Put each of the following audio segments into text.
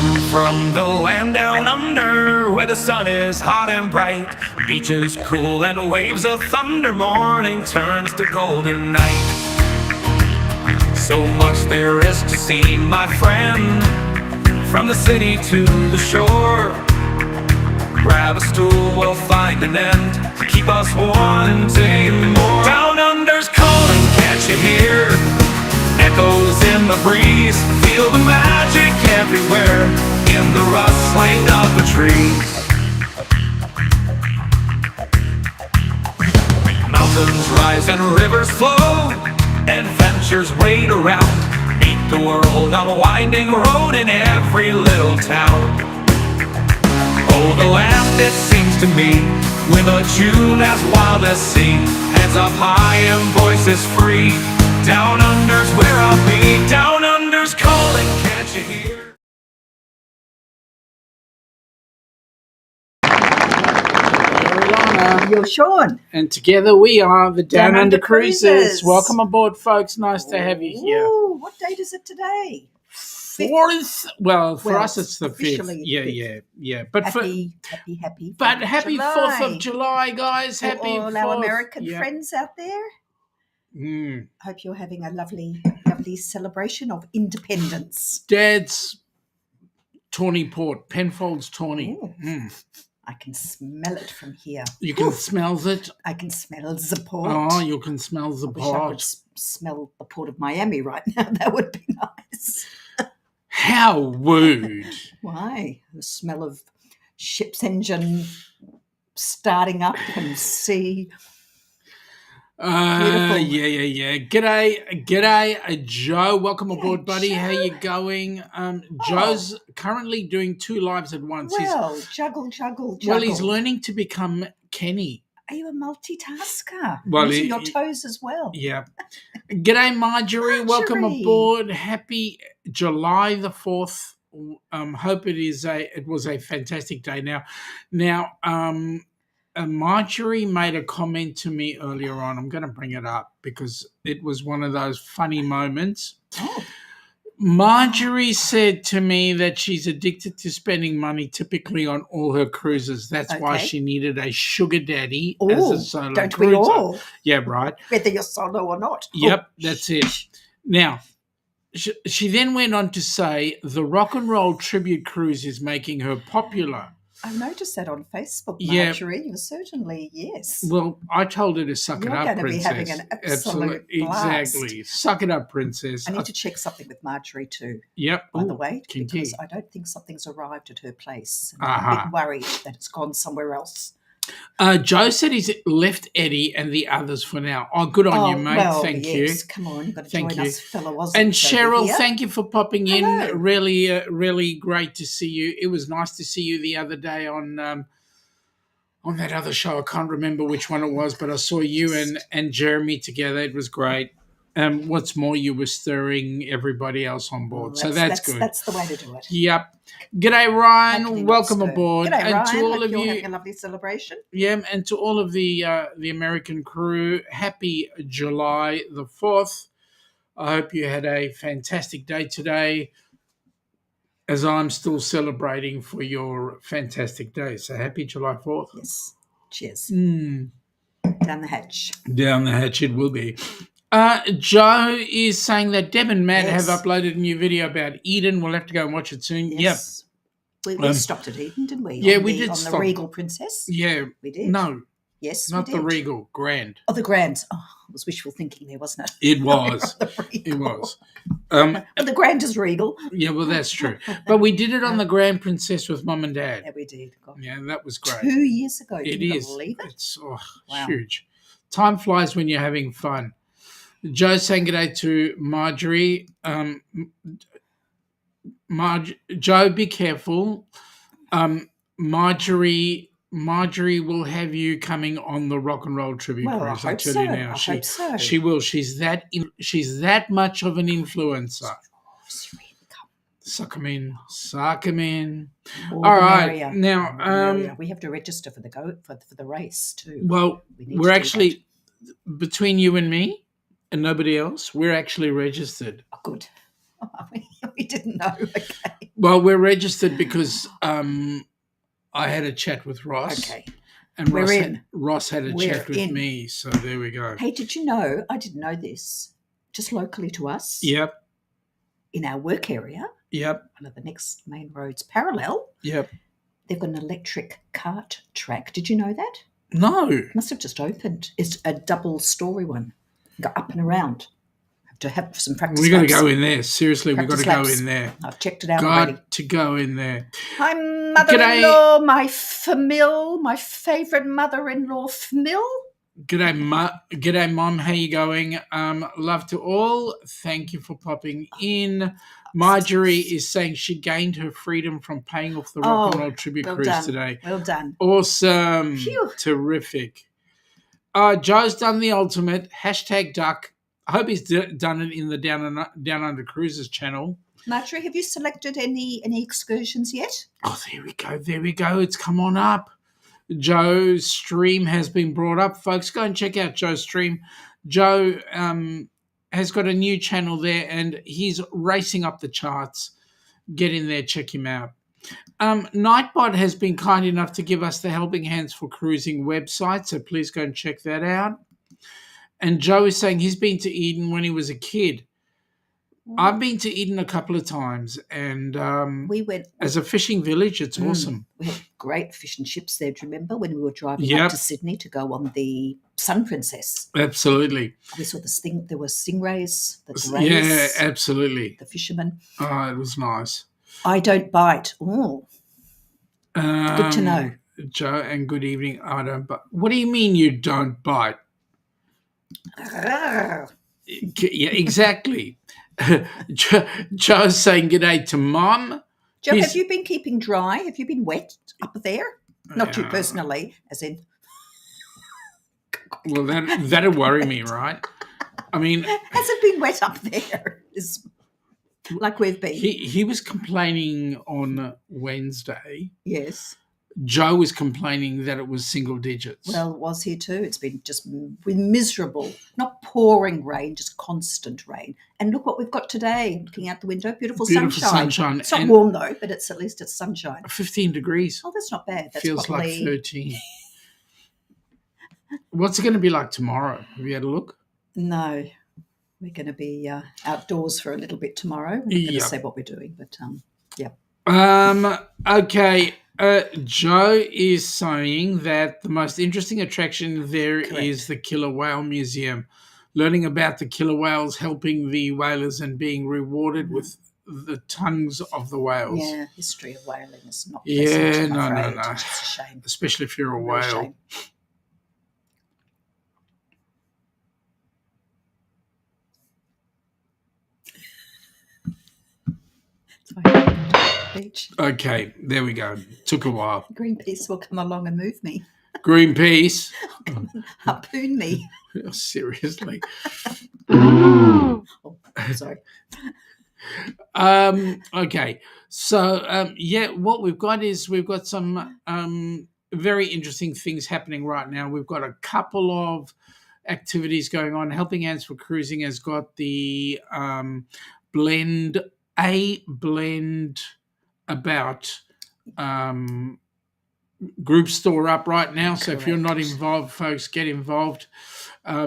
I'm from the land down under, where the sun is hot and bright, beaches cool and waves of thunder. Morning turns to golden night. So much there is to see, my friend, from the city to the shore. Grab a stool, we'll find an end to keep us wanting more. Down under's calling, can't you hear? Echoes in the breeze, feel the magic everywhere, in the rustling of the trees. Mountains rise and rivers flow, adventures wait around. Meet the world on a winding road in every little town. Oh, the land, it seems to me, with a tune as wild as sea, hands up high and voices free. Down under's where I'll be. Down under's calling, can't you hear? You're Shaun. And together we are the Down Under Cruises. Cruises. Welcome aboard, folks. Nice to have you here. Ooh, what date is it today? Fourth. Well, for us it's the fifth. officially Yeah. But happy happy July. 4th of July, guys. For Happy all 4th. our American Yeah. friends out there. Hope you're having a lovely celebration of independence. Dad's tawny port, Penfold's tawny. I can smell it from here. You can smell it. I can smell the port. Oh, you can smell the I wish I could port. smell the port of Miami right now. That would be nice. How rude. Why? The smell of ship's engine starting up and sea. Beautiful. Yeah. G'day, Joe. Welcome aboard, buddy. Joe. How you going? Joe's currently doing 2 lives at once. Well, juggle. Well, he's learning to become Kenny. Are you a multitasker? Well, Using your toes as well. Yeah. G'day, Marjorie. Welcome Marjorie. aboard. Happy July the 4th. Hope it was a fantastic day. Now, Marjorie made a comment to me earlier on. I'm going to bring it up because it was one of those funny moments. Oh. Marjorie said to me that she's addicted to spending money typically on all her cruises. That's why Okay. she needed a sugar daddy as Oh, a solo don't cruiser. we all? Yeah, right. Whether you're solo or not. Yep, Oh, that's it. Now, she then went on to say the Rock and Roll Tribute Cruise is making her popular. I noticed that on Facebook, Yeah. Marjorie. You certainly, yes. Well, I told her to suck You're it up, going to be princess. having an absolute blast. Exactly. Suck it up, princess. I need to check something with Marjorie too, Yep. by the Ooh, way, can because you? I don't think something's arrived at her place. And I'm a bit worried that it's gone somewhere else. Joe said he's left Eddie and the others for now. Oh, good on you, mate. Well, Thank yes. you. Come on, you've got to Thank join you. us fellow Aussies. And over Cheryl, here. thank you for popping in. Hello. Really great to see you. It was nice to see you the other day on that other show. I can't remember which one it was, but I saw you and Jeremy together. It was great. What's more, you were stirring everybody else on board, so that's good. That's the way to do it. Yep. G'day, Ryan. Hopefully not Welcome stirred. aboard. G'day, and Ryan. to all Hope of you're you, having a lovely celebration. yeah, and to all of the American crew, happy July the 4th. I hope you had a fantastic day today, as I'm still celebrating for your fantastic day. So happy July 4th. Yes. Cheers. Down Down the hatch. the hatch it will be. Joe is saying that Deb and Matt Yes. have uploaded a new video about Eden. We'll have to go and watch it soon. Yes. We stopped at Eden, didn't we? Yeah, On we the- did On stop. the Regal Princess. Yep. Yeah. We did. No, Yes, not we the did. Regal. Grand. Oh, the Grand. Oh, it was wishful thinking there, wasn't it? It was. The Regal. It was. But the Grand is Regal. Yeah, well, that's true. But we did it on the Grand Princess with Mum and Dad. Yeah, we did. God. Yeah, that was great. 2 years ago. It Can you is. believe it? It's Wow. huge. Time flies when you're having fun. Joe saying good day to Marjorie. Joe, be careful. Marjorie will have you coming on the Rock and Roll Tribute Well, I Cruise. I hope tell so. you now, I hope so. she will. She's that much of an influencer. Suck 'em in. More All the right, merrier. now, More the merrier. We have to register for the race too. Well, We need to we're do actually between you and me and nobody else. We're actually registered. Oh, good. We didn't know. Okay. Well, we're registered because I had a chat with Ross. Okay. And We're Ross had a We're chat with in. me, so there we go. Hey, did you know, I didn't know this, just locally to us, Yep, in our work area, yep, one of the next main roads parallel, yep. they've got an electric cart track. Did you know that? No. Must have just opened. It's a double-story one. Go up and around. Have to have some practice We got to laps. go in there. Seriously, we got to Practice go laps. in there. I've checked it out already. Got to go in there. Hi, mother-in-law, my favourite mother-in-law, Famil. G'day, Mum. How you going? Love to all. Thank you for popping in. Marjorie is saying she gained her freedom from paying off the RNR Tribute Cruise today. Well done. Awesome. Phew. Terrific. Joe's done the ultimate. #duck. I hope he's done it in the Down Under Cruises channel. Marjorie, have you selected any excursions yet? Oh, there we go. It's come on up. Joe's stream has been brought up. Folks, go and check out Joe's stream. Joe has got a new channel there, and he's racing up the charts. Get in there, check him out. Nightbot has been kind enough to give us the Helping Hands for Cruising website, so please go and check that out. And Joe is saying he's been to Eden when he was a kid. I've been to Eden a couple of times, and we went as a fishing village. It's awesome. We had great fish and chips there. Do you remember when we were driving up to Sydney to go on the Sun Princess? Absolutely. We saw there were stingrays, the greys. Yeah, absolutely. The fishermen. Oh, it was nice. I don't bite. Oh, good to know. Joe, and good evening. I don't bite. What do you mean you don't bite? Yeah, exactly. Joe's saying g'day to Mum. Joe, have you been keeping dry? Have you been wet up there? Not you personally, as in. Well, that'd worry me, right? I mean, has it been wet up there? Like we've been. He was complaining on Wednesday. Yes. Joe was complaining that it was single digits. Well, it was here too. It's been just miserable. Not pouring rain, just constant rain. And look what we've got today. Looking out the window, beautiful sunshine. It's not warm though, but at least it's sunshine. 15 degrees. Oh, that's not bad. That's feels like 13. What's it going to be like tomorrow? Have you had a look? No. We're going to be outdoors for a little bit tomorrow. We're not going to say what we're doing, but yeah. Okay. Joe is saying that the most interesting attraction there is the Killer Whale Museum. Learning about the killer whales, helping the whalers, and being rewarded with the tongues of the whales. Yeah, history of whaling is not pleasant, no. It's a shame. Especially if you're a whale. Beach. Okay, there we go. Took a while. Greenpeace will come along and move me. Greenpeace? Harpoon me. Seriously. Oh, sorry. Okay. So, what we've got is we've got some very interesting things happening right now. We've got a couple of activities going on. Helping Hands for Cruising has got the blend about group store up right now. So if you're not involved, folks, get involved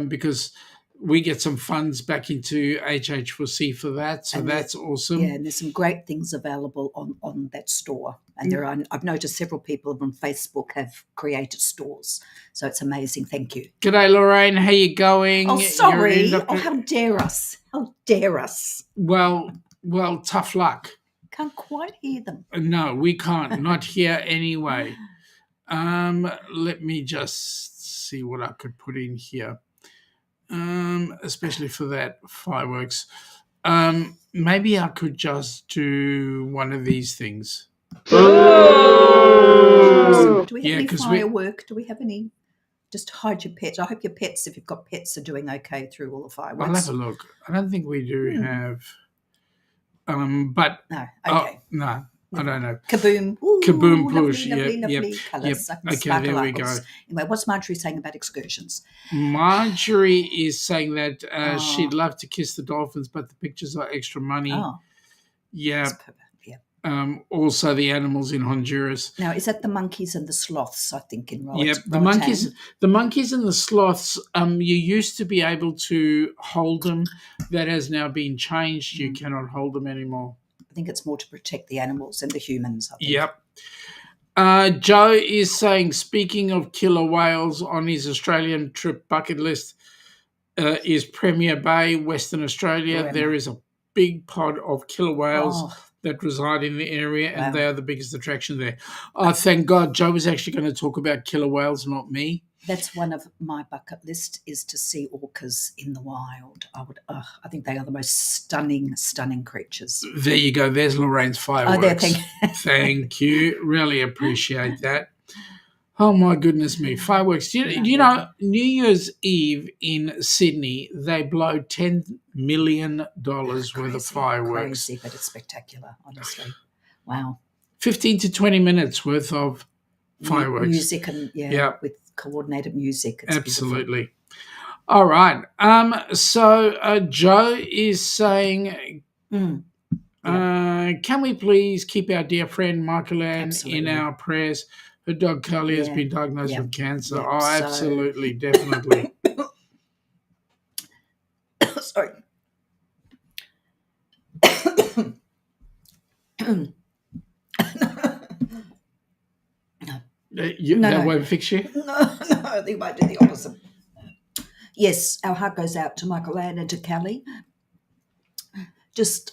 because we get some funds back into HH4C for that. So that's awesome. Yeah, and there's some great things available on that store. And I've noticed several people on Facebook have created stores. So it's amazing. Thank you. G'day, Lorraine. How you going? Oh, sorry. Oh, how dare us. How dare us. Well, tough luck. Can't quite hear them. No, we can't. Not here anyway. Let me just see what I could put in here. Especially for that fireworks. Maybe I could just do one of these things. Do we have any firework? Do we have any? Just hide your pets. I hope your pets, if you've got pets, are doing okay through all the fireworks. I'll have a look. I don't think we do have... but no, okay. No, I don't know. Kaboom. Ooh, Kaboom push. Lovely colours. Okay, there we go. Anyway, what's Marjorie saying about excursions? Marjorie is saying that she'd love to kiss the dolphins, but the pictures are extra money. Oh. Yeah. Also the animals in Honduras. Now, is that the monkeys and the sloths, I think, in Roatan? Yep, the monkeys and the sloths, you used to be able to hold them. That has now been changed. You cannot hold them anymore. I think it's more to protect the animals and the humans, I think. Yep. Joe is saying, speaking of killer whales, on his Australian trip bucket list is Premier Bay, Western Australia. There is a big pod of killer whales that reside in the area, and they are the biggest attraction there. Oh, thank God. Joe was actually going to talk about killer whales, not me. That's one of my bucket list, is to see orcas in the wild. I think they are the most stunning creatures. There you go. There's Lorraine's fireworks. Oh, there, thank you. Thank you. Really appreciate that. Oh, my goodness me. Fireworks. You know, New Year's Eve in Sydney, they blow $10 million worth of fireworks. Crazy, but it's spectacular, honestly. Wow. 15 to 20 minutes worth of fireworks. Music and, with coordinated music. It's absolutely. Beautiful. All right. So Joe is saying, can we please keep our dear friend Michael Ann in our prayers? Her dog Carly has been diagnosed with cancer. Oh, absolutely, definitely. Sorry. That won't fix you? No, I think I might do the opposite. Yes, our heart goes out to Michael Ann and to Callie.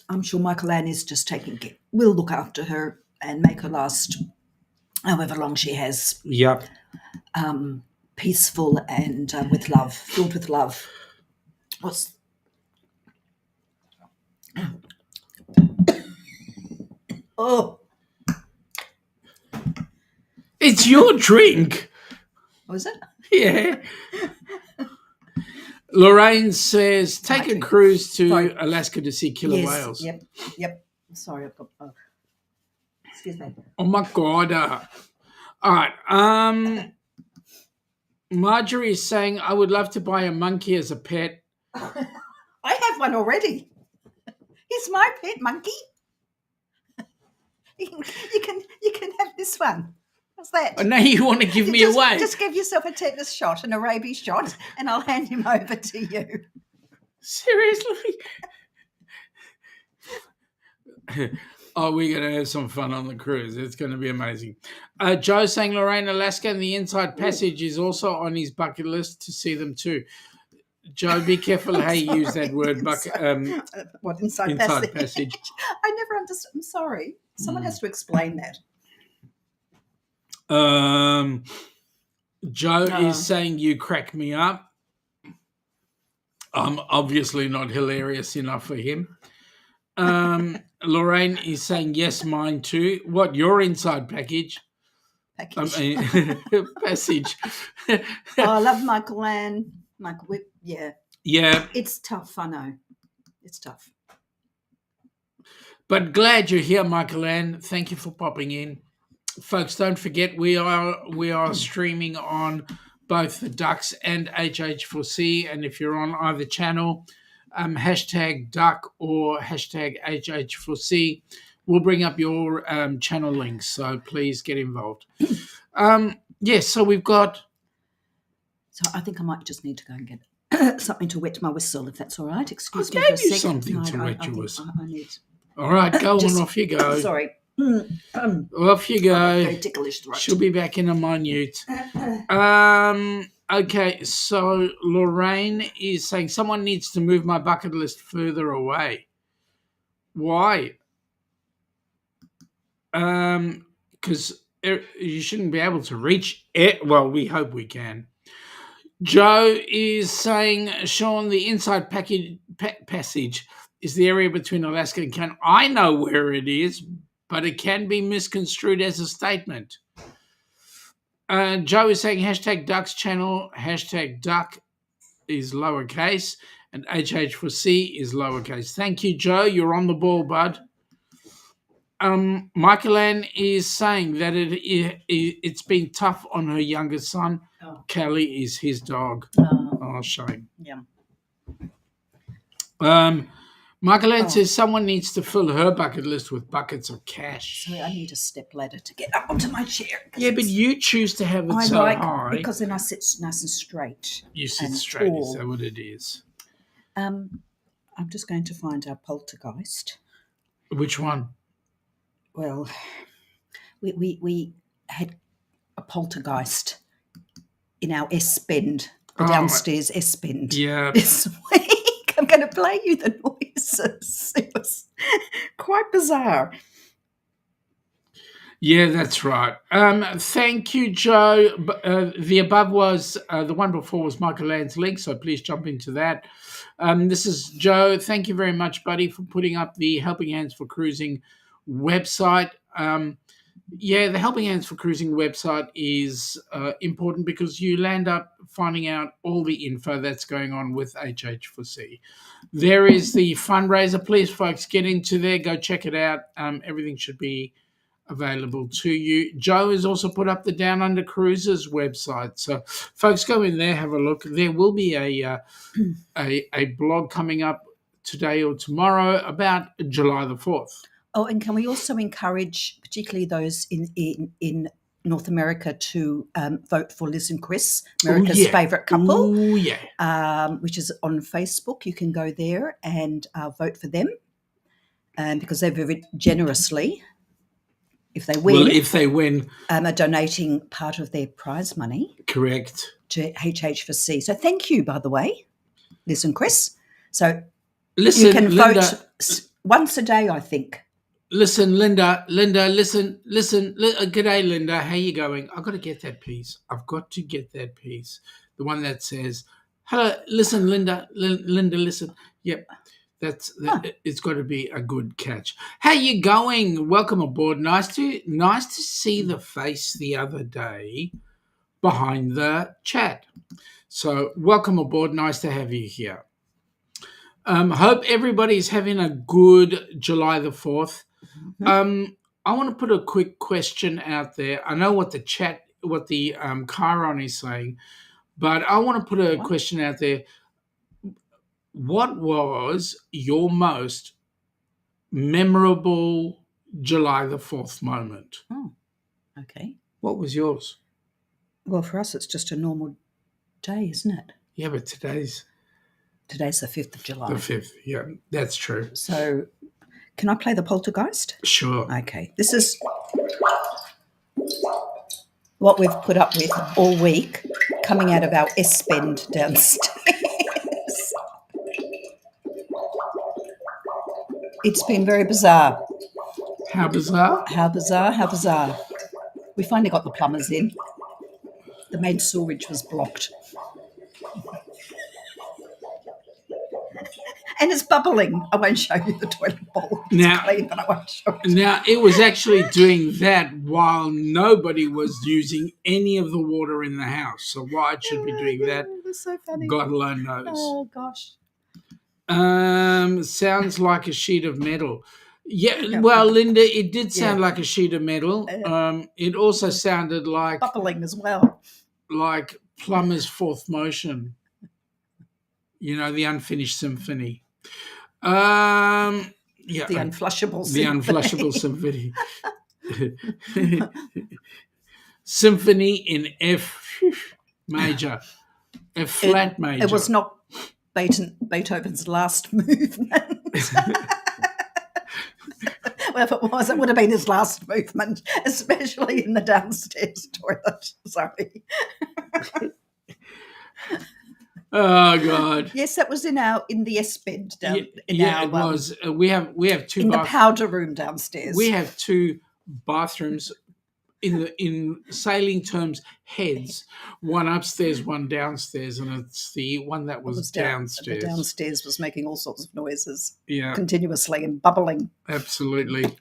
I'm sure Michael Ann is just we'll look after her and make her last however long she has. Yep. Peaceful and with love, filled with love. It's your drink. Was it? Yeah. Lorraine says, take a cruise to Alaska to see killer whales. Yep. Sorry, I've got... excuse me. Oh, my God. All right. Marjorie is saying, I would love to buy a monkey as a pet. I have one already. He's my pet monkey. You can have this one. What's that? Oh, now you want to give me away. Just give yourself a tetanus shot and a rabies shot, and I'll hand him over to you. Seriously? Oh, we're going to have some fun on the cruise. It's going to be amazing. Joe saying Lorraine, Alaska and the Inside Passage is also on his bucket list to see them too. Joe, be careful how you use that word. What, inside passage? I never understood. I'm sorry. Someone has to explain that. Joe is saying you crack me up. I'm obviously not hilarious enough for him. Lorraine is saying, yes, mine too. What, your inside package? Passage. I love Michael Ann. Michael Whip, yeah. It's tough, I know. It's tough. But glad you're here, Michael Ann. Thank you for popping in. Folks, don't forget we are streaming on both the Ducks and HH4C, and if you're on either channel, hashtag Duck or hashtag HH4C, we'll bring up your channel links, so please get involved. So we've got... So I think I might just need to go and get something to wet my whistle, if that's all right. Excuse me for a second. Something to wet your whistle. I need... All right, go on, off you go. Sorry. Off you go. Very ticklish throat. She'll be back in a minute. Okay, so Lorraine is saying someone needs to move my bucket list further away. Why? Because you shouldn't be able to reach it. Well, we hope we can. Joe is saying, Shaun, the Inside Passage is the area between Alaska and Canada. I know where it is, but it can be misconstrued as a statement. Joe is saying hashtag Ducks channel, hashtag Duck is lowercase, and HH4C is lowercase. Thank you, Joe. You're on the ball, bud. Michael Ann is saying that it's been tough on her youngest son. Callie is his dog. Oh, shame. Yeah. Michael Ann says someone needs to fill her bucket list with buckets of cash. So I need a step ladder to get up onto my chair. Yeah, but you choose to have it high. Because then I sit nice and straight. You sit straight, tall. Is that what it is? I'm just going to find our poltergeist. Which one? Well, we had a poltergeist in our S-bend, the downstairs S-bend this week. I'm going to play you the noises. It was quite bizarre. Yeah, that's right. Thank you, Joe. The above was, the one before was Michael Ann's link, so please jump into that. This is Joe. Thank you very much, buddy, for putting up the Helping Hands for Cruising website. The Helping Hands for Cruising website is important because you land up finding out all the info that's going on with HH4C. There is the fundraiser. Please, folks, get into there. Go check it out. Everything should be available to you. Joe has also put up the Down Under Cruises website. So, folks, go in there, have a look. There will be a blog coming up today or tomorrow about July the 4th. Oh, and can we also encourage, particularly those in North America, to vote for Liz and Chris, America's favourite couple, which is on Facebook. You can go there and vote for them, because they very generously, if they win, are donating part of their prize money. Correct. To HH4C. So thank you, by the way, Liz and Chris. So listen, you can Linda, vote once a day, I think. Listen, Linda, listen. G'day, Linda. How you going? I've got to get that piece. The one that says, hello, listen, Linda, listen. Yep. It's got to be a good catch. How you going? Welcome aboard. Nice to see the face the other day behind the chat. So welcome aboard. Nice to have you here. Hope everybody's having a good July the 4th. I want to put a quick question out there. I know what the Chiron is saying, but I want to put a question out there. What was your most memorable July the 4th moment? Oh, okay. What was yours? Well, for us, it's just a normal day, isn't it? Yeah, but today's the 5th of July. The 5th, yeah, that's true. So, can I play the poltergeist? Sure. Okay. This is what we've put up with all week, coming out of our S-bend downstairs. It's been very bizarre. How bizarre? How bizarre. We finally got the plumbers in. The main sewerage was blocked. And it's bubbling. I won't show you the toilet bowl. It's clean, but I won't show it. Now, it was actually doing that while nobody was using any of the water in the house. So why it should be doing that, it was so funny. God alone knows. Oh, gosh. Sounds like a sheet of metal. Yeah, well, Linda, it did sound like a sheet of metal. It also sounded like... bubbling as well. Like Plummer's Fourth Motion. You know, the Unfinished Symphony. The Unflushable Symphony. The Unflushable Symphony. Symphony in F major. F flat major. It was not Beethoven's last movement. Well, if it was, it would have been his last movement, especially in the downstairs toilet. Sorry. Oh God! Yes, that was in the S-bend down. It was. We have two in the powder room downstairs. We have two bathrooms. In sailing terms, heads. One upstairs, one downstairs, and it's the one that was downstairs. The downstairs was making all sorts of noises, continuously and bubbling. Absolutely,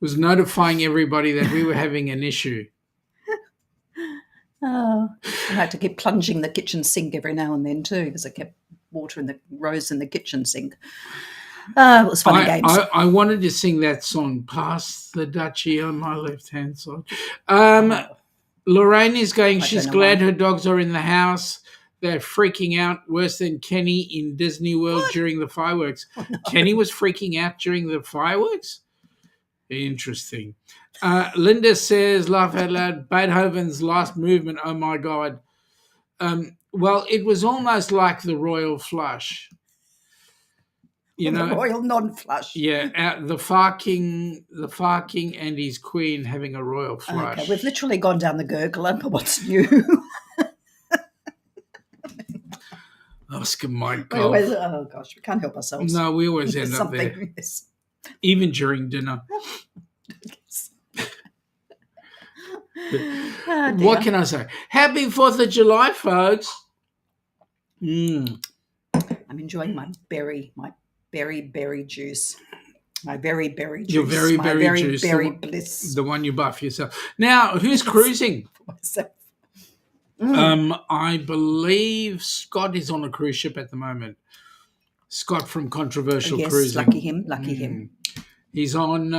was notifying everybody that we were having an issue. Oh, I had to keep plunging the kitchen sink every now and then too, because I kept water rose in the kitchen sink. It was fun and games. I wanted to sing that song, Past the Duchy on my left-hand side. Lorraine is going, she's glad her dogs are in the house. they're freaking out worse than Kenny in Disney World during the fireworks. Oh, no. Kenny was freaking out during the fireworks? Interesting. Linda says, laugh out loud, Beethoven's last movement, oh my God. Well, it was almost like the royal flush. You know, the royal non-flush. Yeah, the Far King and his queen having a royal flush. Okay, we've literally gone down the gurgler, but what's new? Oscar Mike Golf. Oh gosh, we can't help ourselves. No, we always end up there. Yes. Even during dinner. What can I say? Happy 4th of July, folks. I'm enjoying my berry juice. My very berry juice. Your very berry juice. Berry bliss. The one you buy for yourself. Now, who's cruising? I believe Scott is on a cruise ship at the moment. Scott from Controversial Cruising. Lucky him. He's on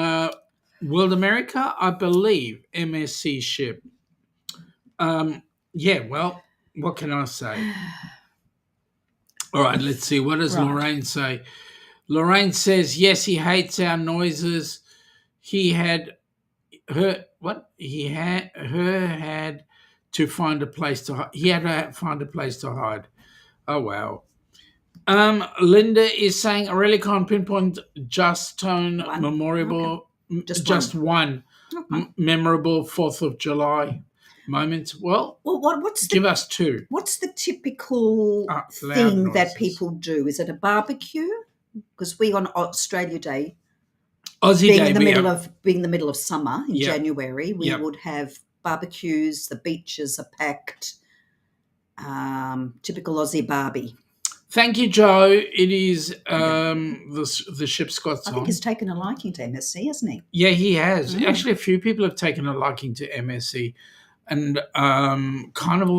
World America, I believe, MSC ship. Well, what can I say? All right, let's see. What does Lorraine say? Lorraine says, yes, he hates our noises. He had to find a place to hide. He had to find a place to hide. Oh, wow. Linda is saying, I really can't pinpoint just one memorable 4th of July moment. Well, give us two. What's the typical thing that people do? Is it a barbecue? Because we on Australia Day, being in the middle of summer in January, we would have barbecues. The beaches are packed. Typical Aussie barbie. Thank you, Joe. It is the ship Scott's on. I think he's taken a liking to MSC, hasn't he? Yeah, he has. Actually, a few people have taken a liking to MSC, and kind of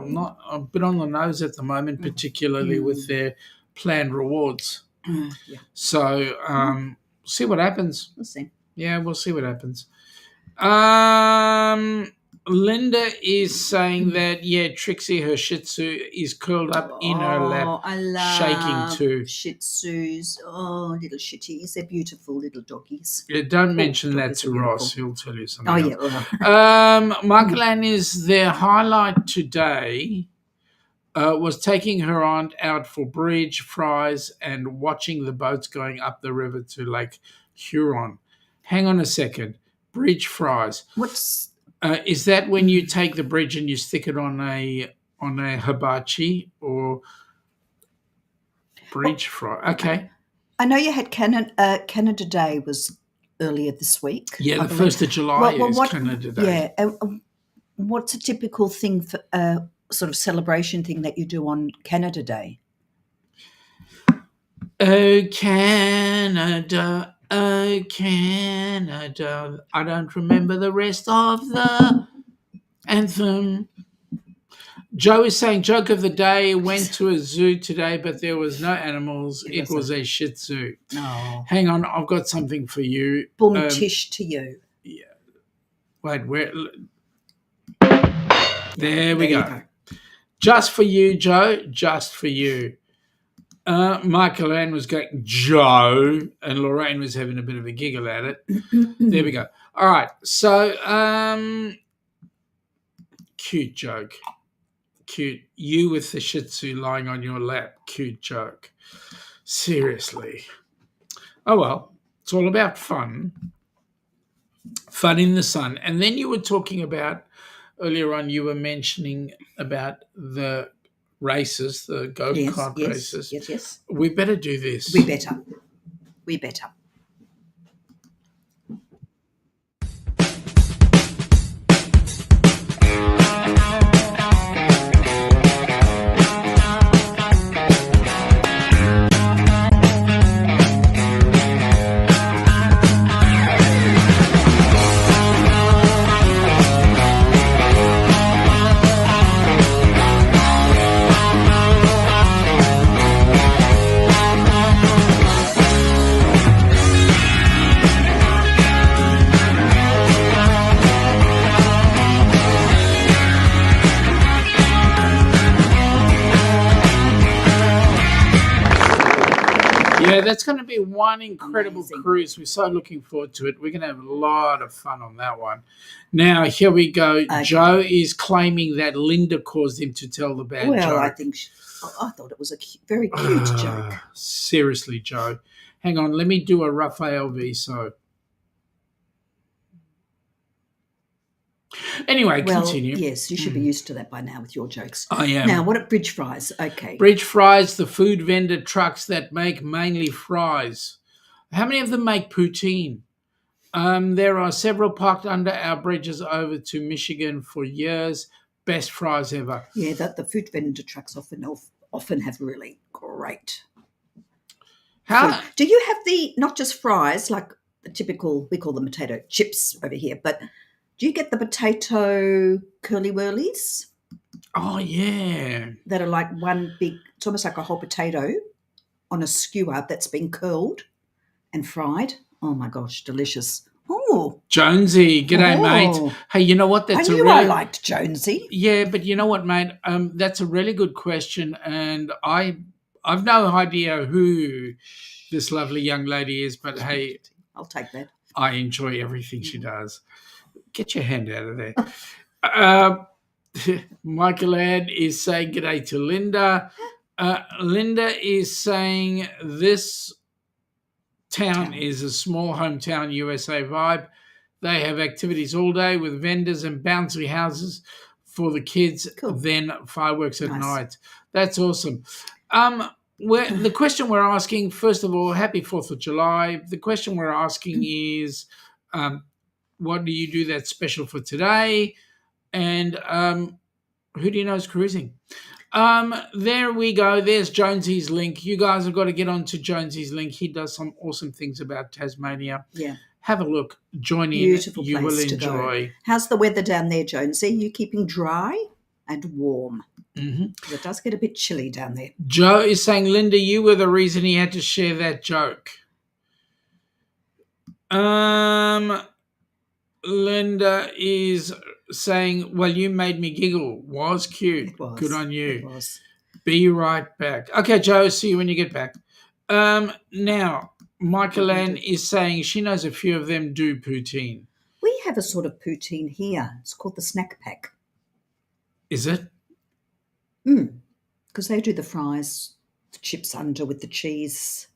not a bit on the nose at the moment, particularly with their planned rewards. So see what happens. We'll see. Yeah, we'll see what happens. Linda is saying that, Trixie, her Shih Tzu, is curled up in her lap, I love shaking too. Shih Tzus. Oh, little shitties. They're beautiful little doggies. Yeah, don't mention that to Ross. He'll tell you something. Michael Ann is their highlight today. Was taking her aunt out for bridge, fries, and watching the boats going up the river to Lake Huron. Hang on a second. Bridge fries. Is that when you take the bridge and you stick it on a hibachi or bridge fry? Okay. I know you had Canada Day was earlier this week. Yeah, the 1st of July is Canada Day. Yeah. What's a typical thing for sort of celebration thing that you do on Canada Day? Oh, Canada, oh, Canada. I don't remember the rest of the anthem. Joe is saying, joke of the day, went to a zoo today, but there was no animals. It was a Shih Tzu. No. Hang on, I've got something for you. Boom tish to you. Yeah. Wait, where? There we go. Just for you, Joe, just for you. Michael Ann was going, Joe, and Lorraine was having a bit of a giggle at it. There we go. All right, so cute joke. Cute. You with the Shih Tzu lying on your lap. Cute joke. Seriously. Oh, well, it's all about fun. Fun in the sun. And then you were talking about, earlier on, you were mentioning about the races, the go-kart races. Yes. We better do this. We better. that's going to be one incredible Amazing. cruise. We're so looking forward to it. We're going to have a lot of fun on that one. Now, here we go. Okay. Joe is claiming that Linda caused him to tell the bad joke. Well, I think I thought it was a very cute joke. Seriously, Joe. Hang on, let me do a Raphael Viso. Anyway, continue. Yes, you should be used to that by now with your jokes. I am. Now, what at Bridge Fries? Okay. Bridge Fries, the food vendor trucks that make mainly fries. How many of them make poutine? There are several parked under our bridges over to Michigan for years. Best fries ever. Yeah, the food vendor trucks often have really great food. Do you have not just fries, like the typical, we call them potato chips over here, but do you get the potato curly whirlies? Oh, yeah. That are like one big, it's almost like a whole potato on a skewer that's been curled and fried. Oh my gosh, delicious. Oh, Jonesy, g'day, mate. Hey, you know what? I liked Jonesy. Yeah, but you know what, mate? That's a really good question, and I've no idea who this lovely young lady is, but hey, I'll take that. I enjoy everything she does. Get your hand out of there. Michael Ann is saying g'day to Linda. Linda is saying this town is a small hometown USA vibe. They have activities all day with vendors and bouncy houses for the kids, then fireworks at night. That's awesome. The question we're asking, first of all, happy 4th of July. The question we're asking is, what do you do that's special for today? And who do you know is cruising? There we go. There's Jonesy's link. You guys have got to get onto Jonesy's link. He does some awesome things about Tasmania. Yeah. Have a look. Join Beautiful in. You will enjoy. Go. How's the weather down there, Jonesy? You keeping dry and warm? Mm-hmm. It does get a bit chilly down there. Joe is saying, Linda, you were the reason he had to share that joke. Linda is saying, well, you made me giggle. Was cute. It was. Good on you. It was. Be right back. Okay, Joe, see you when you get back. Now, Michael Ann is saying she knows a few of them do poutine. We have a sort of poutine here. It's called the snack pack. Is it? Because they do the fries, the chips under with the cheese,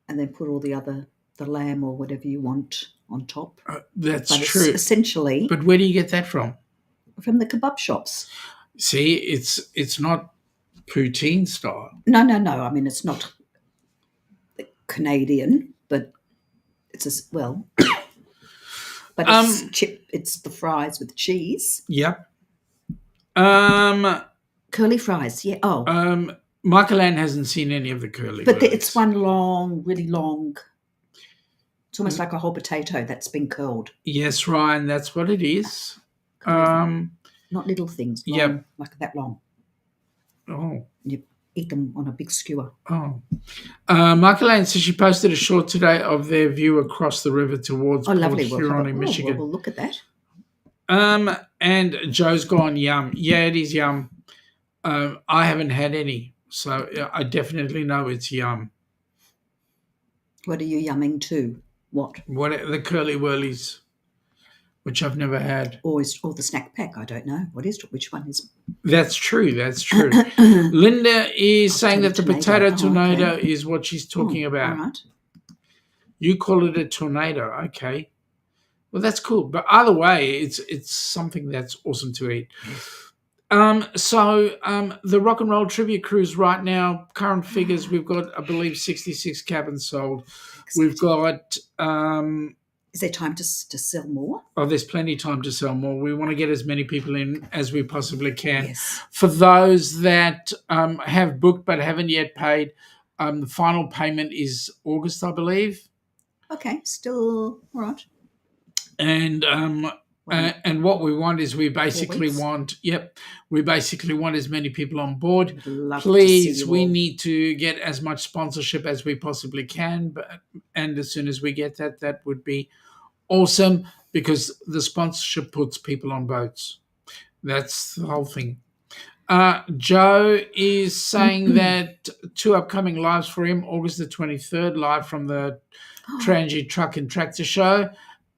and then put all the lamb or whatever you want on top. That's true. Essentially. But where do you get that from? From the kebab shops. See, it's not poutine style. No. I mean, it's not Canadian, but it's but it's the fries with cheese. Yep. Curly fries, yeah. Oh. Michael Ann hasn't seen any of the curly but it's one long, really long. It's almost like a whole potato that's been curled. Yes, Ryan, that's what it is. Not little things. Long, like that long. Oh. You eat them on a big skewer. Oh. Michael Ann says she posted a shot today of their view across the river towards Port Huron in Michigan. We'll look at that. And Joe's gone, yum. Yeah, it is yum. I haven't had any, so I definitely know it's yum. What are you yumming to? What the curly whirlies, which I've never had. Or the snack pack, I don't know. Which one is? That's true. Linda is saying that the potato tornado is what she's talking about. All right. You call it a tornado, okay. Well, that's cool. But either way, it's something that's awesome to eat. The Rock and Roll Tribute Cruise right now, current figures, we've got, I believe, 66 cabins sold. We've got... is there time to sell more? Oh, there's plenty of time to sell more. We want to get as many people in as we possibly can. Yes. For those that have booked but haven't yet paid, the final payment is August, I believe. Okay, still all right. And what we want is we basically want as many people on board. Please, we need to get as much sponsorship as we possibly can, and as soon as we get that would be awesome, because the sponsorship puts people on boats. That's the whole thing. Joe is saying that 2 upcoming lives for him, August the 23rd, live from the Transit Truck and Tractor Show,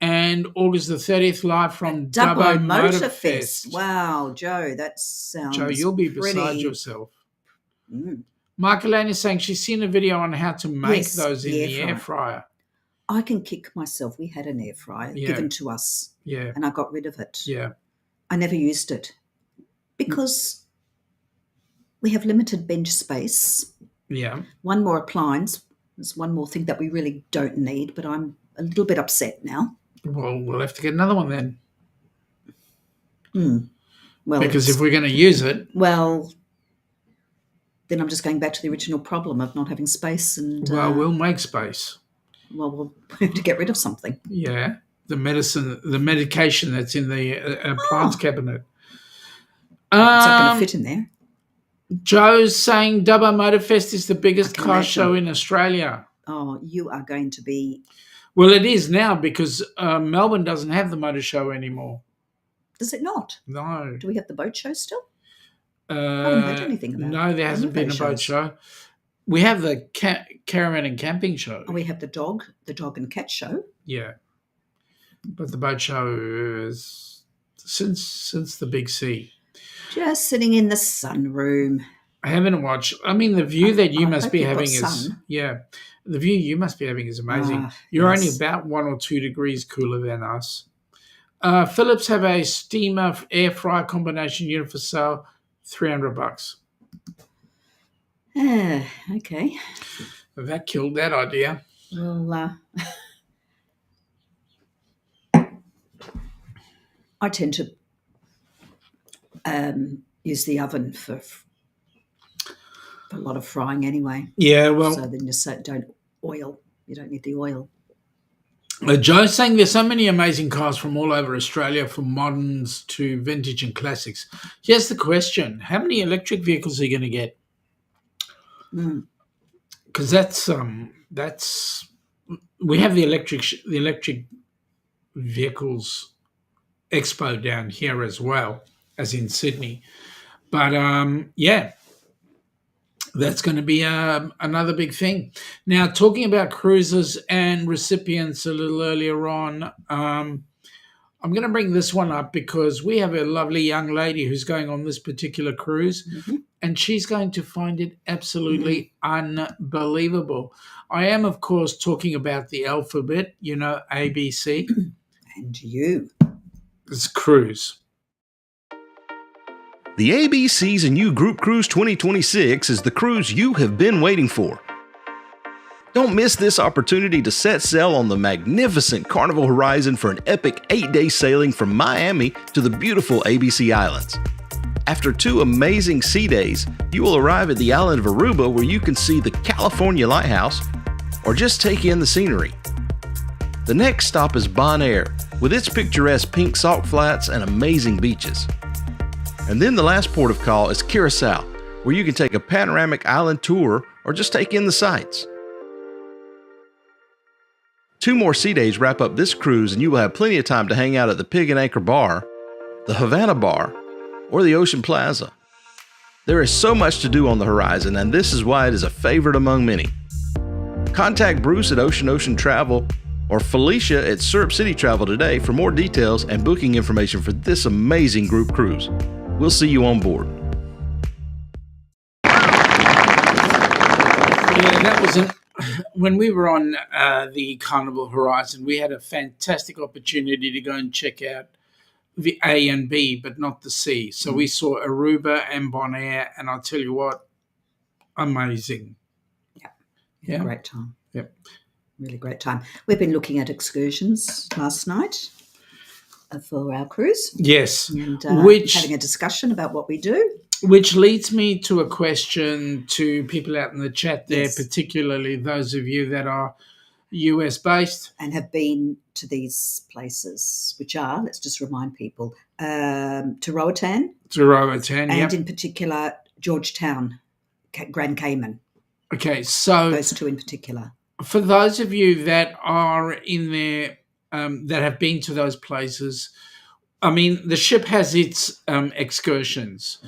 and August the 30th, live from Dubbo Motor Fest. Wow, Joe, that sounds Joe, you'll be beside yourself. Michael-Anne is saying she's seen a video on how to make those in the air fryer. I can kick myself. We had an air fryer given to us, and I got rid of it. Yeah. I never used it because we have limited bench space. Yeah. One more appliance. There's one more thing that we really don't need, but I'm a little bit upset now. Well, we'll have to get another one then. Well, because if we're going to use it... Well, then I'm just going back to the original problem of not having space. And well, we'll make space. Well, we'll have to get rid of something. Yeah. The medication that's in the appliance cabinet. It's not going to fit in there. Joe's saying Dubbo Motor Fest is the biggest car show in Australia. Oh, you are going to be... Well, it is now because Melbourne doesn't have the motor show anymore. Does it not? No. Do we have the boat show still? I haven't heard anything about it. No, there hasn't been a boat show. We have the caravan and camping show. Oh, we have the dog and cat show. Yeah. But the boat show is since the Big C. Just sitting in the sunroom. I haven't watched. I mean, the view that you must be having is the view you must be having is amazing. You're only about 1 or 2 degrees cooler than us. Philips have a steamer air fryer combination unit for sale, $300. Okay. That killed that idea. Well, I tend to use the oven for a lot of frying anyway. Yeah, well... So then you don't oil. You don't need the oil. Joe's saying there's so many amazing cars from all over Australia, from moderns to vintage and classics. Here's the question. How many electric vehicles are you going to get? Because that's we have the electric vehicles expo down here as well as in Sydney. But that's going to be another big thing. Now, talking about cruises and recipients a little earlier on, I'm going to bring this one up because we have a lovely young lady who's going on this particular cruise, and she's going to find it absolutely unbelievable. I am, of course, talking about the alphabet, ABC. And you. It's cruise. The ABCs and You Group Cruise 2026 is the cruise you have been waiting for. Don't miss this opportunity to set sail on the magnificent Carnival Horizon for an epic 8-day sailing from Miami to the beautiful ABC Islands. After 2 amazing sea days, you will arrive at the island of Aruba where you can see the California Lighthouse or just take in the scenery. The next stop is Bonaire with its picturesque pink salt flats and amazing beaches. And then the last port of call is Curacao, where you can take a panoramic island tour or just take in the sights. 2 more sea days wrap up this cruise and you will have plenty of time to hang out at the Pig and Anchor Bar, the Havana Bar, or the Ocean Plaza. There is so much to do on the horizon, and this is why it is a favorite among many. Contact Bruce at Ocean Travel or Felicia at Syrup City Travel today for more details and booking information for this amazing group cruise. We'll see you on board. Yeah, that was when we were on the Carnival Horizon, we had a fantastic opportunity to go and check out the A and B, but not the C. So we saw Aruba and Bonaire, and I'll tell you what, amazing. Yeah. Great time. Yep. Really great time. We've been looking at excursions last night for our cruise. Yes. And having a discussion about what we do. Which leads me to a question to people out in the chat there, particularly those of you that are US based. And have been to these places, which are, let's just remind people, Roatan. And in particular, Georgetown, Grand Cayman. Okay, so those 2 in particular. For those of you that are in there, that have been to those places, I mean, the ship has its excursions,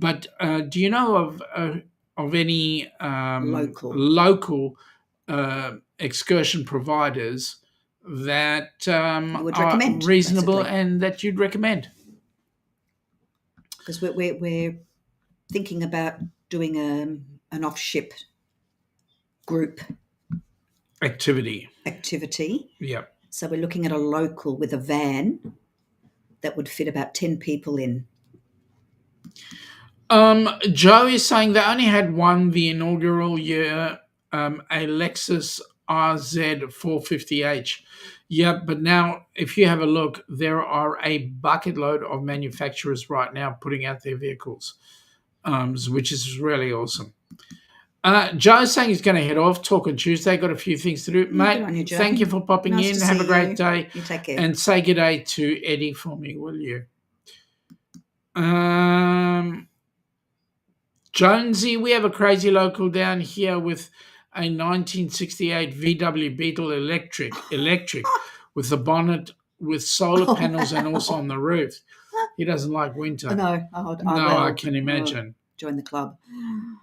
But do you know of any local excursion providers that are reasonable basically, and that you'd recommend? Because we're thinking about doing an off-ship group activity. Yeah. So we're looking at a local with a van that would fit about 10 people in. Joe is saying they only had one the inaugural year, a Lexus RZ 450H. Yeah, but now if you have a look, there are a bucket load of manufacturers right now putting out their vehicles, which is really awesome. Joe's saying he's going to head off. Talk on Tuesday. Got a few things to do. Mate, thank you for popping in. Have a great day. You take care. And say good day to Eddie for me, will you? Jonesy, we have a crazy local down here with a 1968 VW Beetle electric with a bonnet with solar panels and also on the roof. He doesn't like winter. No, I can imagine. Join the club.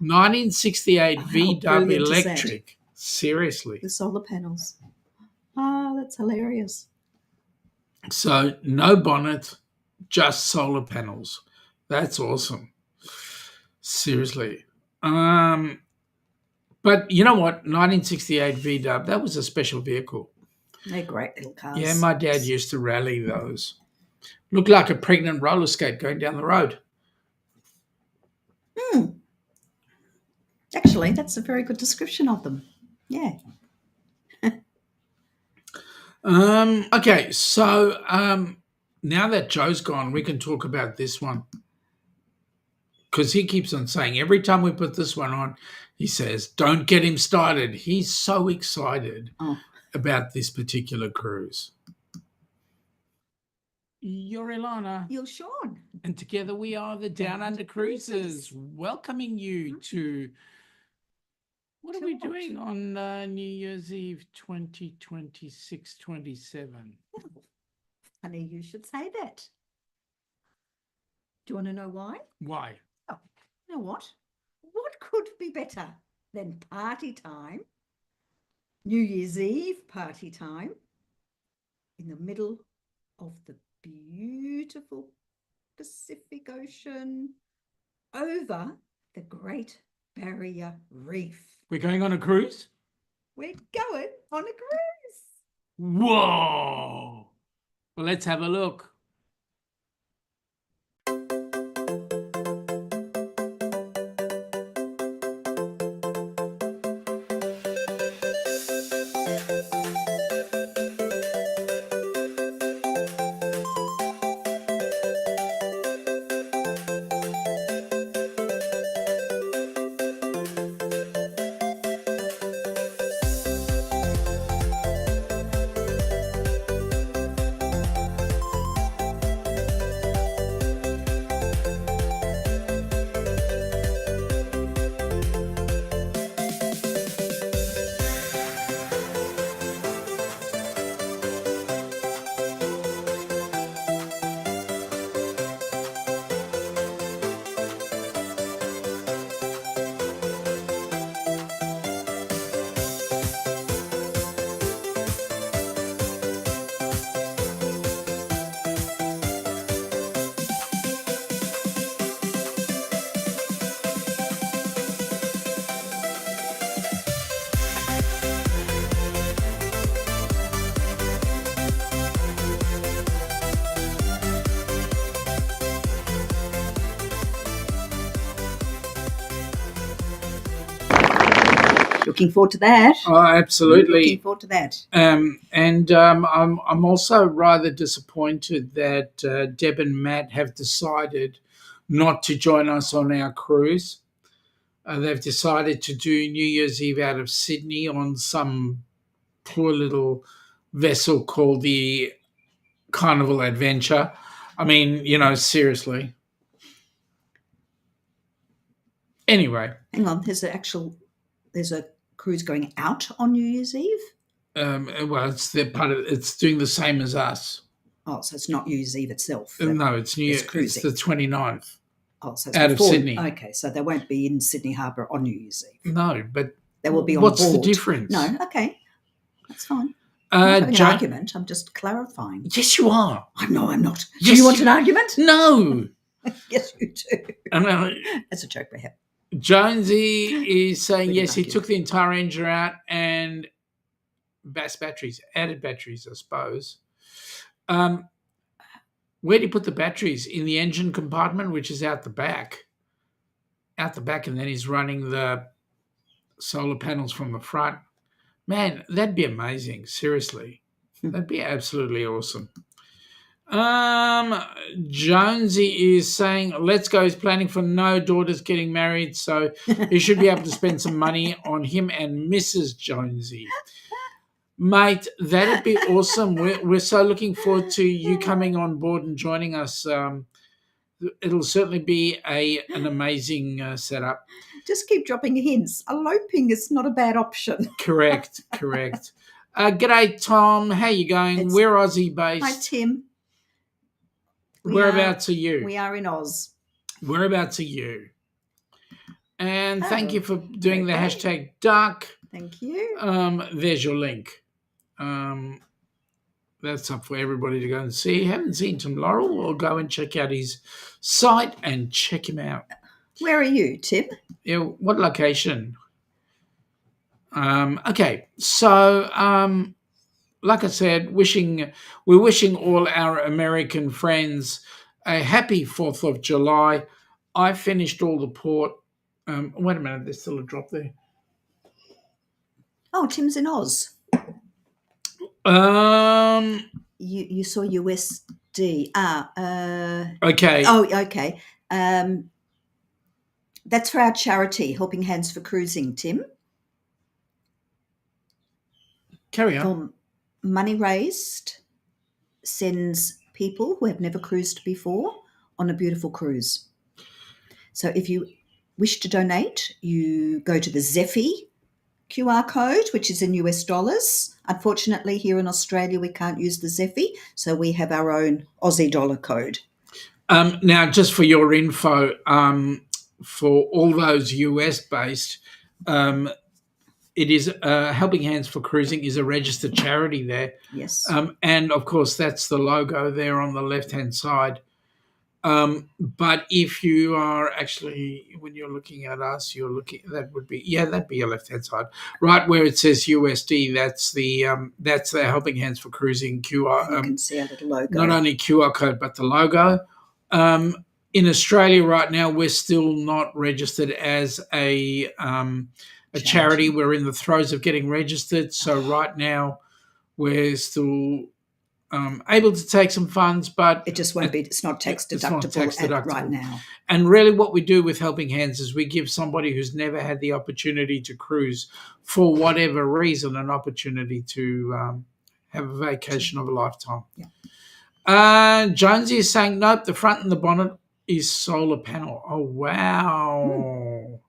1968 VW electric. Seriously. The solar panels. Oh, that's hilarious. So no bonnet, just solar panels. That's awesome. Seriously. But you know what? 1968 VW, that was a special vehicle. They're great little cars. Yeah, my dad used to rally those. Looked like a pregnant roller skate going down the road. Actually, that's a very good description of them. Yeah. Okay, so now that Joe's gone, we can talk about this one. Because he keeps on saying, every time we put this one on, he says, don't get him started. He's so excited about this particular cruise. You're Ilana. You're Shaun. And together we are the Down Under Cruisers, welcoming you to... What are we doing on New Year's Eve 2026-27? Funny you should say that. Do you want to know why? Why? Oh, you know what? What could be better than party time, New Year's Eve party time, in the middle of the beautiful Pacific Ocean over the Great Barrier Reef? We're going on a cruise? We're going on a cruise. Whoa! Well, let's have a look. Looking forward to that. Oh, absolutely. Looking forward to that. I'm also rather disappointed that Deb and Matt have decided not to join us on our cruise. They've decided to do New Year's Eve out of Sydney on some poor little vessel called the Carnival Adventure. I mean, seriously. Anyway. Hang on, there's a cruise going out on New Year's Eve? Well, it's doing the same as us. Oh, so it's not New Year's Eve itself. No, it's New Year's. It's the 29th. Oh, so it's out of before. Sydney. Okay, so they won't be in Sydney Harbour on New Year's Eve. No, but They will be on what's board. the difference? No, okay, that's fine. I'm not having an argument. I'm just clarifying. Yes, you are. No, I'm not. Yes, do you want an argument? No. Yes, you do. That's a joke we have. Jonesy is saying, We yes, he didn't took the entire engine out and added batteries, I suppose. Where do you put the batteries? In the engine compartment, which is out the back. Out the back, and then he's running the solar panels from the front. Man, that'd be amazing. Seriously. That'd be absolutely awesome. Jonesy is saying, Let's Go is planning for no daughters getting married, so you should be able to spend some money on him and Mrs. Jonesy. Mate, that'd be awesome. We're so looking forward to you coming on board and joining us. It'll certainly be an amazing setup. Just keep dropping hints. Eloping is not a bad option. Correct. G'day, Tom. How you going? We're Aussie based. Hi, Tim. Whereabouts are you? We are in Oz. Whereabouts are you? And thank you for doing the hashtag duck. Thank you. There's your link. That's up for everybody to go and see. Haven't seen Tim Laurel, or go and check out his site and check him out. Where are you, Tim? Yeah, what location? Okay, so like I said, we're wishing all our American friends a happy 4th of July. I finished all the port. Wait a minute, there's still a drop there. Oh, Tim's in Oz. You saw USD. Okay. Oh, okay. That's for our charity, Helping Hands for Cruising, Tim. Carry on. Money raised sends people who have never cruised before on a beautiful cruise. So if you wish to donate, you go to the Zephy QR code, which is in US dollars. Unfortunately, here in Australia, we can't use the Zephy, so we have our own Aussie dollar code. Now, just for your info, for all those US-based, it is Helping Hands for Cruising is a registered charity there. Yes. And, of course, that's the logo there on the left-hand side. But if you are actually, when you're looking at us, that'd be your left-hand side. Right where it says USD, that's the Helping Hands for Cruising QR. You can see our little logo. Not only QR code, but the logo. In Australia right now, we're still not registered as a charity. We're in the throes of getting registered. So right now we're still able to take some funds, but it just won't be. It's not tax deductible right now. And really, what we do with Helping Hands is we give somebody who's never had the opportunity to cruise, for whatever reason, an opportunity to have a vacation of a lifetime. Yeah. Jonesy is saying, nope, the front and the bonnet is solar panel. Oh, wow.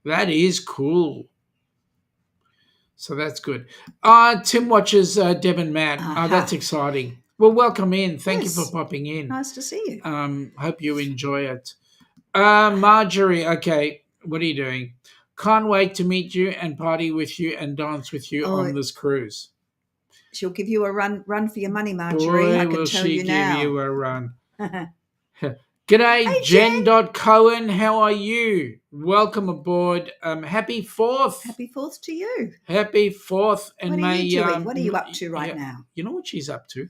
That is cool. So that's good. Tim watches Deb and Matt. Oh, that's exciting. Well, welcome in. Thank you for popping in. Nice to see you. Hope you enjoy it. Marjorie, okay, what are you doing? Can't wait to meet you and party with you and dance with you on this cruise. She'll give you a run for your money, Marjorie. Boy, I can will tell she you now. give you a run. G'day, hey, Jen.Cohen. How are you? Welcome aboard. Happy 4th. Happy 4th to you. Happy 4th. And what are you doing? What are you up to right now? You know what she's up to?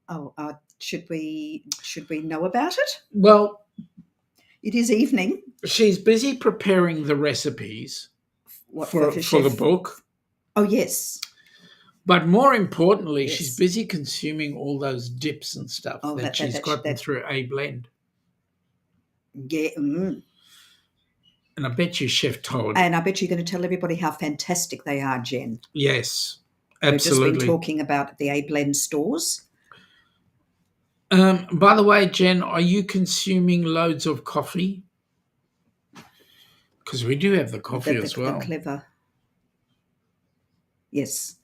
Oh, should we know about it? Well, it is evening. She's busy preparing the recipes for the book. Oh, yes. But more importantly, she's busy consuming all those dips and stuff that she's gotten through A Blend. Yeah. And I bet you Chef Todd. And I bet you're going to tell everybody how fantastic they are, Jen. Yes, absolutely. We've just been talking about the A Blend stores. By the way, Jen, are you consuming loads of coffee? Because we do have the coffee as well. The clever. Yes.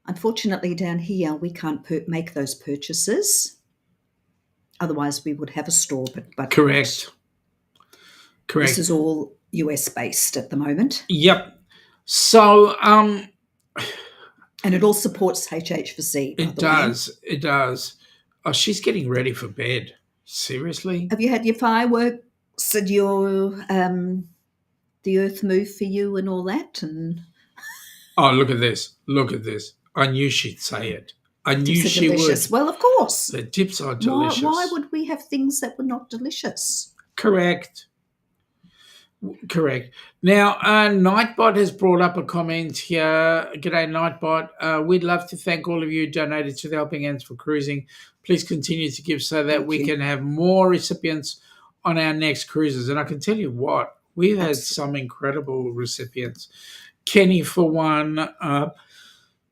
Unfortunately, down here, we can't make those purchases. Otherwise, we would have a store, but Correct. This is all US based at the moment. Yep. So, and it all supports HH4C. It does. It does. Oh, she's getting ready for bed. Seriously? Have you had your fireworks and your the earth move for you and all that? And oh, look at this! Look at this! I knew she'd say it. I knew she delicious. would. Well, of course. The tips are delicious. Why would we have things that were not delicious? Correct. Now, Nightbot has brought up a comment here. G'day, Nightbot. We'd love to thank all of you who donated to the Helping Hands for Cruising. Please continue to give so that we can have more recipients on our next cruises. And I can tell you what, we've had some incredible recipients. Kenny, for one,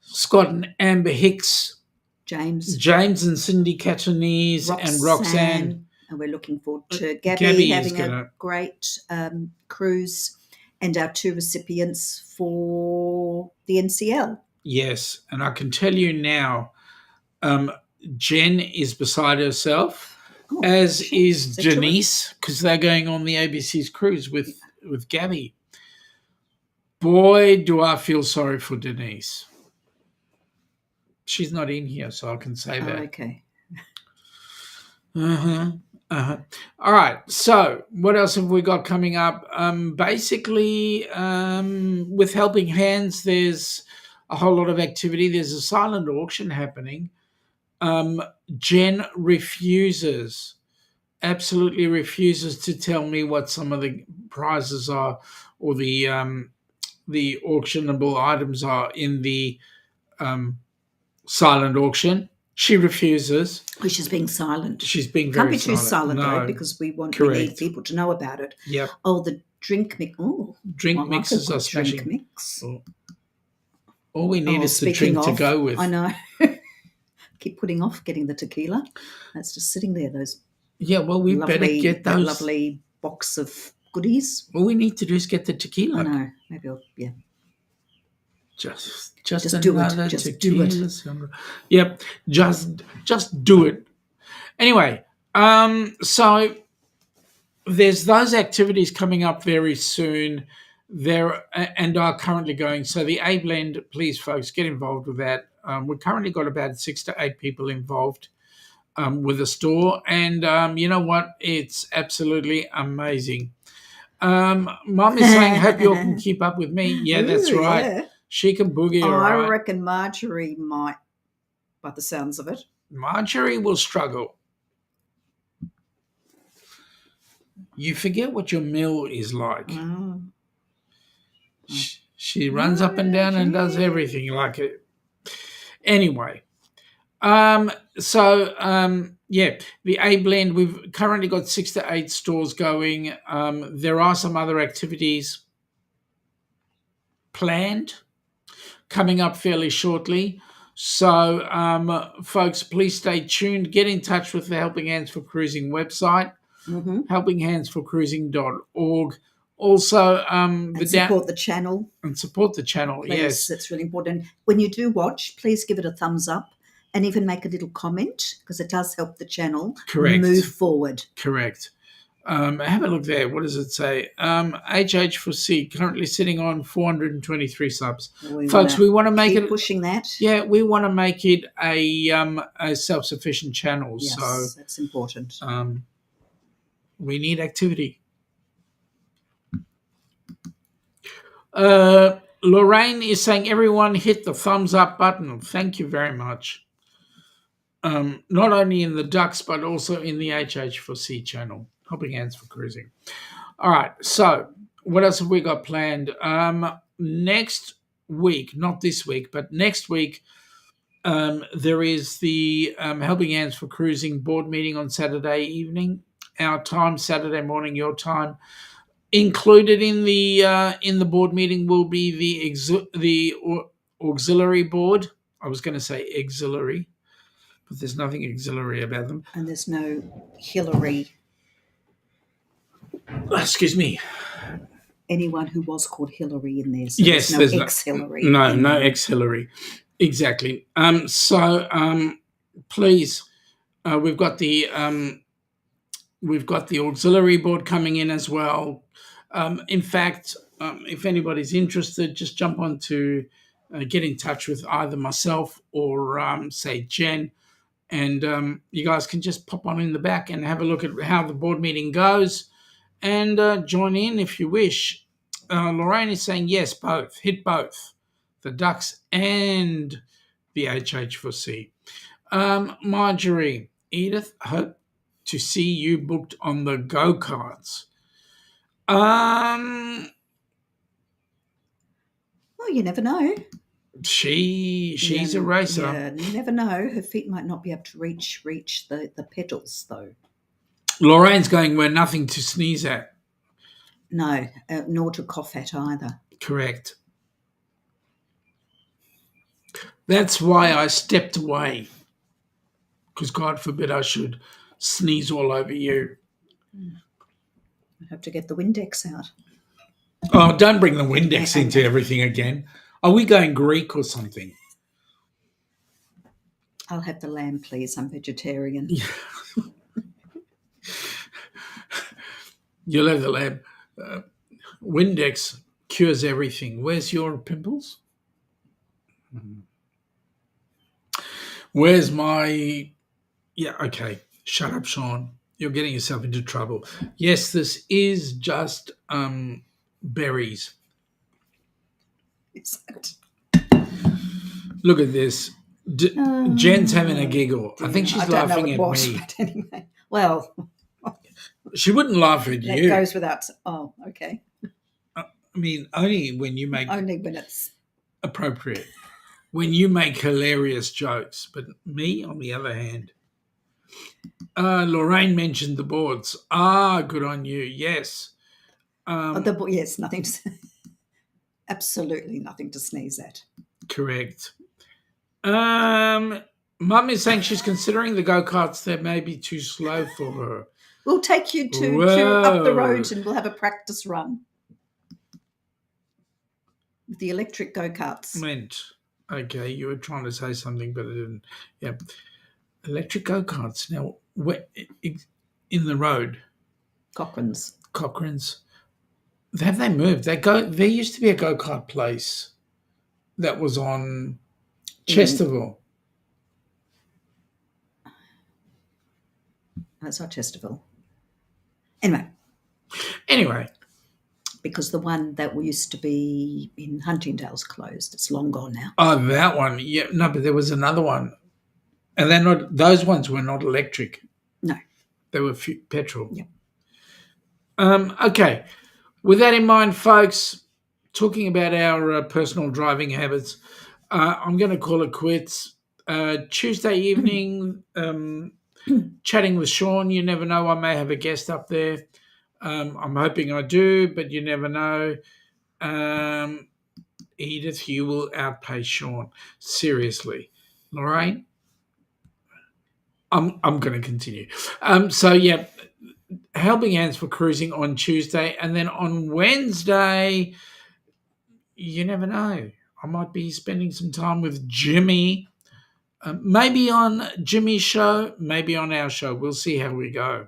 Scott and Amber Hicks, James and Cindy Catanese, and Roxanne. And we're looking forward to Gabby having a great cruise, and our 2 recipients for the NCL. Yes, and I can tell you now, Jen is beside herself, as is Denise, because they're going on the ABC's cruise with Gabby. Boy, do I feel sorry for Denise. She's not in here, so I can say that. Okay. All right. So what else have we got coming up? Basically, with Helping Hands, there's a whole lot of activity. There's a silent auction happening. Jen absolutely refuses to tell me what some of the prizes are, or the auctionable items are in the silent auction. She refuses. Well, she's being silent. She's being very silent. Can't be too silent, though, because we need people to know about it. Yep. Oh, the drink mix. Oh, drink mixes are smashing. Drink mix. All we need is the drink to go with. I know. Keep putting off getting the tequila. That's just sitting there. Those. Yeah, well, we better get those. Lovely box of goodies. All we need to do is get the tequila. I know. Maybe Just do it. Just do it. Yep. Just do it. Anyway, so there's those activities coming up very soon. There and are currently going. So the A Blend, please, folks, get involved with that. We've currently got about 6 to 8 people involved with the store, and you know what? It's absolutely amazing. Mum is saying, "Hope you all can keep up with me." Yeah, that's right. Yeah. She can boogie. I reckon Marjorie might, by the sounds of it. Marjorie will struggle. You forget what your mill is like. Oh. She runs up and down and does everything like it. Anyway, yeah, the A Blend, we've currently got 6 to 8 stores going. There are some other activities planned coming up fairly shortly. So, folks, please stay tuned. Get in touch with the Helping Hands for Cruising website, helpinghandsforcruising.org. Also, support the channel. And support the channel, please, yes. That's really important. When you do watch, please give it a thumbs up and even make a little comment, because it does help the channel move forward. Correct. Have a look there. What does it say? HH4C currently sitting on 423 subs. Folks, we want to make it pushing that. Yeah, we want to make it a self-sufficient channel. Yes, so that's important. We need activity. Lorraine is saying, everyone hit the thumbs up button. Thank you very much. Not only in the Ducks, but also in the HH4C channel. Helping Hands for Cruising. All right, so what else have we got planned? Next week, not this week, but next week, there is the Helping Hands for Cruising board meeting on Saturday evening. Our time, Saturday morning, your time. Included in the board meeting will be the auxiliary board. I was going to say auxiliary, but there's nothing auxiliary about them. And there's no Hillary. Excuse me. Anyone who was called Hillary in there. So yes, there's no ex-Hillary. No ex-Hillary. Exactly. So please, We've got the auxiliary board coming in as well. In fact, if anybody's interested, just jump on to get in touch with either myself or say Jen, and you guys can just pop on in the back and have a look at how the board meeting goes and join in if you wish. Lorraine is saying yes, both. Hit both. The Ducks and the HH4C. Marjorie, Edith, hope to see you booked on the go-karts. Well, you never know. She's a racer. Yeah, you never know. Her feet might not be able to reach the pedals, though. Lorraine's going where nothing to sneeze at. No, nor to cough at either. Correct. That's why I stepped away. Because God forbid I should sneeze all over you. I have to get the Windex out. Oh, don't bring the Windex into everything again. Are we going Greek or something? I'll have the lamb, please. I'm vegetarian. You'll have the lamb. Windex cures everything. Where's your pimples? Where's my... Yeah, okay. Shut up, Shaun. You're getting yourself into trouble. Yes, this is just berries. Is it? Look at this. Jen's having a giggle. I think she's laughing at me. But anyway, well, she wouldn't laugh at that you. goes without. Oh, okay. I mean, only when you make Only when it's appropriate. When you make hilarious jokes, but me, on the other hand. Lorraine mentioned the boards. Good on you. Yes. yes, nothing to say. Absolutely nothing to sneeze at. Correct. Mum is saying she's considering the go-karts. They may be too slow for her. We'll take you to up the road and we'll have a practice run with the electric go-karts. Okay, you were trying to say something, but I didn't. Yeah. Electric go-karts. Now, where, in the road? Cochrane's. Have they moved? There used to be a go-kart place that was on Chesterville. No, it's not Chesterville. Anyway. Because the one that used to be in Huntingdale's closed. It's long gone now. Oh, that one. Yeah, no, but there was another one. And those ones were not electric. No. They were petrol. Yep. Okay. With that in mind, folks, talking about our personal driving habits, I'm going to call it quits. Tuesday evening, chatting with Shaun. You never know. I may have a guest up there. I'm hoping I do, but you never know. Edith, you will outpace Shaun. Seriously. Lorraine? I'm going to continue. Helping Hands for cruising on Tuesday. And then on Wednesday, you never know. I might be spending some time with Jimmy. Maybe on Jimmy's show, maybe on our show. We'll see how we go.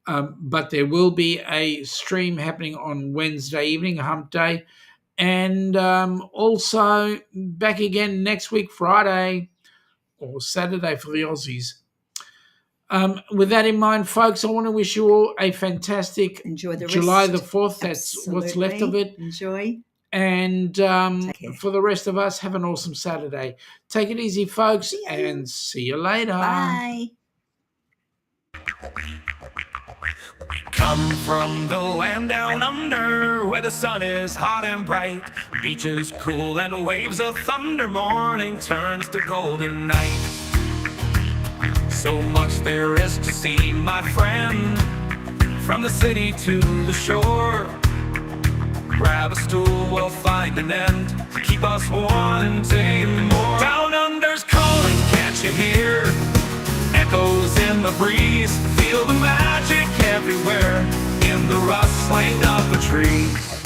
But there will be a stream happening on Wednesday evening, Hump Day. And also back again next week, Friday or Saturday for the Aussies. With that in mind, folks, I want to wish you all a fantastic Enjoy the July rest. the 4th. That's what's left of it. Enjoy. And for the rest of us, have an awesome Saturday. Take it easy, folks, and see you later. Bye. Come from the land down under, where the sun is hot and bright, beaches cool and waves of thunder, morning turns to golden night. So much there is to see, my friend, from the city to the shore. Grab a stool, we'll find an end to keep us wanting more. Down under's calling, can't you hear? Echoes in the breeze, feel the magic everywhere, in the rustling of the trees.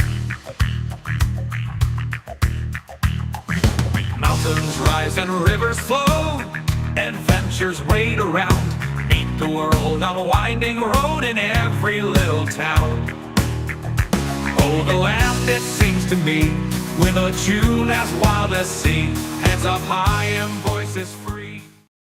Mountains rise and rivers flow, adventures wait around, the world on a winding road in every little town. Oh, the land, it seems to me, with a tune as wild as sea, hands up high and voices free.